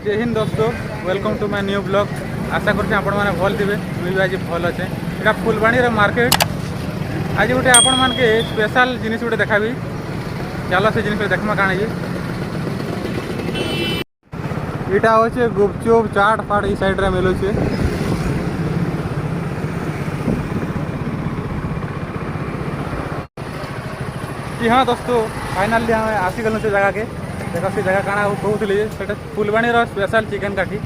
जय हिंद दोस्तों, welcome to my new blog. आशा करते आपण मैंने भल थे। मुझे भी आज भल अच्छे। यहाँ फुलवाणी मार्केट आज गोटे आपण मान के स्पेशल जिनिस गोटे देखा चलो से जिन देखमा काण ये इटा होचे गुपचुप चाट फाट ई साइड रे मिलू छे। कि हाँ दोस्तों, फाइनाली हमें आसीगल से जगह के देख से जगह काଣା कहूली से फुलवाणी स्पेशल चिकेन काठी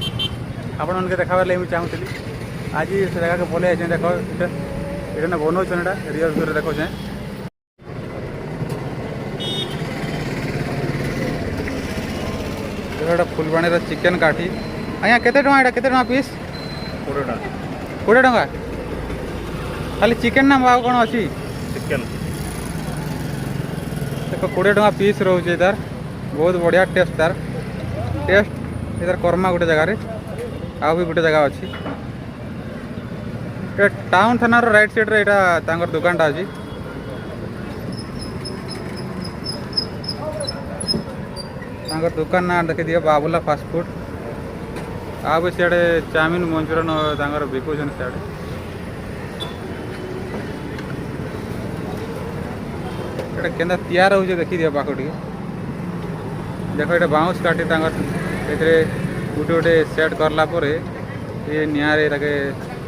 आपण मैंने देखार लगे मुझे चाहूली। आज से जगह के बोले देख ये बनाऊन एटा रियल दूर देखो जाए देखो फुलवाणी चिकेन काठी आज्ञा केते टଙ୍କା पीस 20 टଙ୍କା खाली चिकेन ना भाव कौन अच्छी चिकेन देखो 20 टଙ୍କା पीस रोचे तार बहुत बढ़िया टेस्ट तार टेस्ट इधर कर्मा गोटे जगार आ भी गोटे जगह अच्छी टाउन थाना राइट साइड रे एटा दुकान टा अच्छी। दुकान ना देखी दिए बाबुला फास्ट फूड आ भी सियाड़े चाउमिन मंचूरियन बिकुन सियाड़े केन्दा तैयार हो देखी दिए पाख टे देख ये बाउंस काटी गोटे गोटे सेट करला ये निआरे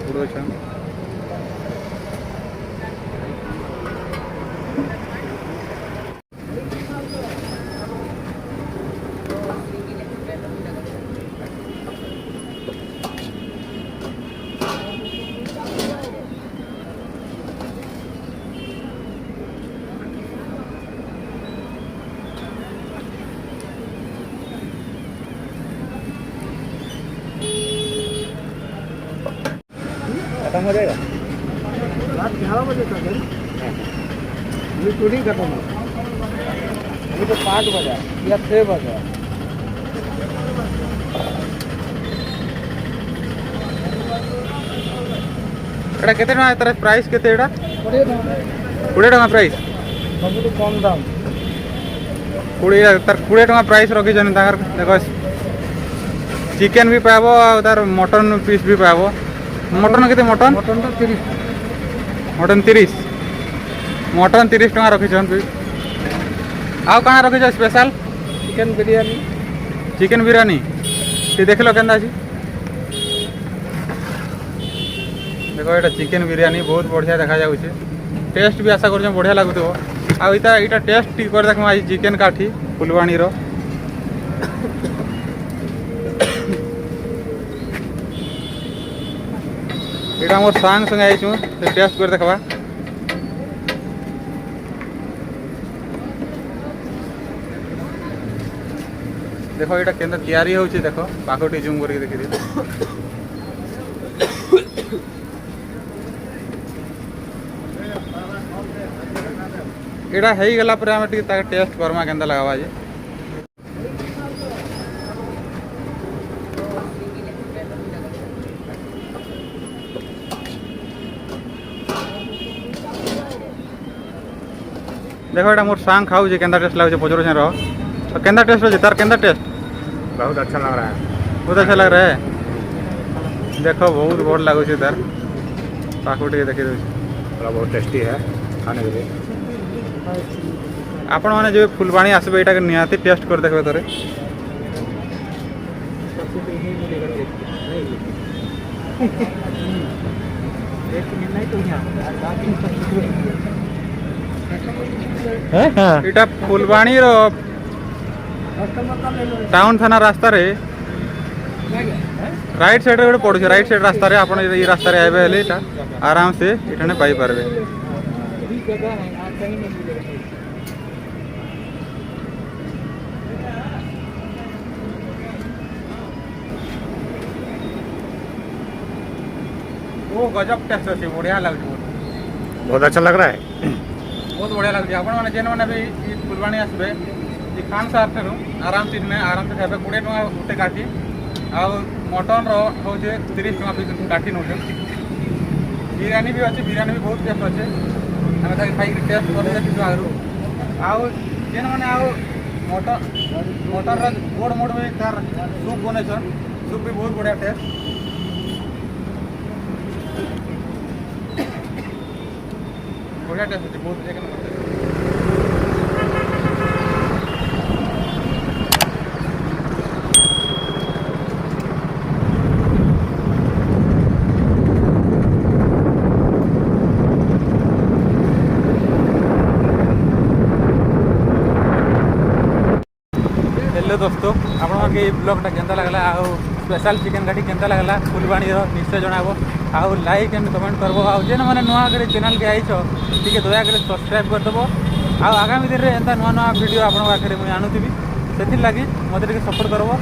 उड़ोछन। खत्म हो जाएगा रात 11 बजे तक है। ये शूटिंग खत्म हो अभी तो 5 बजा या 6 बजा। एटा केते टଙ୍କା तार प्राइस केते एटा 20 टଙ୍କା प्राइस सब तो कम दाम 20 टଙ୍କା प्राइस रखी देखो चिकेन भी पाइब तार मटन पीस भी पाइब। मटन के मटन मटन तो 30 मटन 30 टଙ୍କା रखीछन। आउ कहाँ रखीछ स्पेशल चिकेन बिरयानी ये देख लो केन्दा अछि देखो ये चिकेन बिरयानी बहुत बढ़िया देखा जाउछे। टेस्ट भी आशा कर बढ़िया लगुथो। आ इटा टेस्ट टी कर देख आज चिकेन काठी फुलवाणी रो यहाँ मोर सांग संगे आईचु टेस्ट कर देखा। देखो यहाँ के तैयारी होची देखो पाखटी जूम करके देखी यहाँ हो गला पर आम टेस्ट करमा के लगा जे देखो ये मोर सांग खाऊ केंदा टेस्ट लगे पचर रहो तो केंदा टेस्ट हो तार केंदा टेस्ट बहुत अच्छा लग रहा है। बहुत अच्छा लग रहा है। देखो बहुत भल लगुच तार पाखु टे देखी थोड़ा बहुत टेस्टी है खाने के लिए। आपण मैंने जो फुलवाणी आसबे यहाँ निहाती टेस्ट कर देखो थोड़े इटा फुलवाणी रो टाउन थाना रास्ता रे राइट साइड रे पड़ू राइट साइड रास्ता रे आपण ये रास्ता रे आबे हेले आराम से इठाने पाई पारबे। वो गजब टेस्ट अच्छे बढ़िया लगे बहुत अच्छा लग रहा है। बहुत बढ़िया लगे आप जेन मैंने भी फुलवाणी आसबे खान सार ठार आराम से खाए 20 टଙ୍କା गोटे काठी आ मटन रो 30 टଙ୍କା पीस काठी नौ बिरयानी भी अच्छे बिरयानी भी बहुत टेस्ट अच्छे आम खाई टेस्ट कर आगु आउ जेन मैंने मटन गोड़ मोड़ में तार सूप बने सूप भी बहुत बढ़िया टेस्ट बढ़िया टेस्ट होती बहुत एक नंबर टेस्ट। हेलो दोस्तों आपके ब्लॉगटा केंता लगला आउ स्पेशल चिकेन काटी केंता लगला फुलवाणी निश्चय जनाबो आउ लाइक एंड कमेंट करबो आउ जेन माने नुआ करे चैनल के आइछो ठीक दया करे सब्सक्राइब कर दबो आउ आगामी दिन रे एंता नुआ नुआ वीडियो आपन पाखरे मुई आनुथिबी सेथि लागि मते सपोर्ट करबो।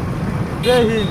जय हिंद।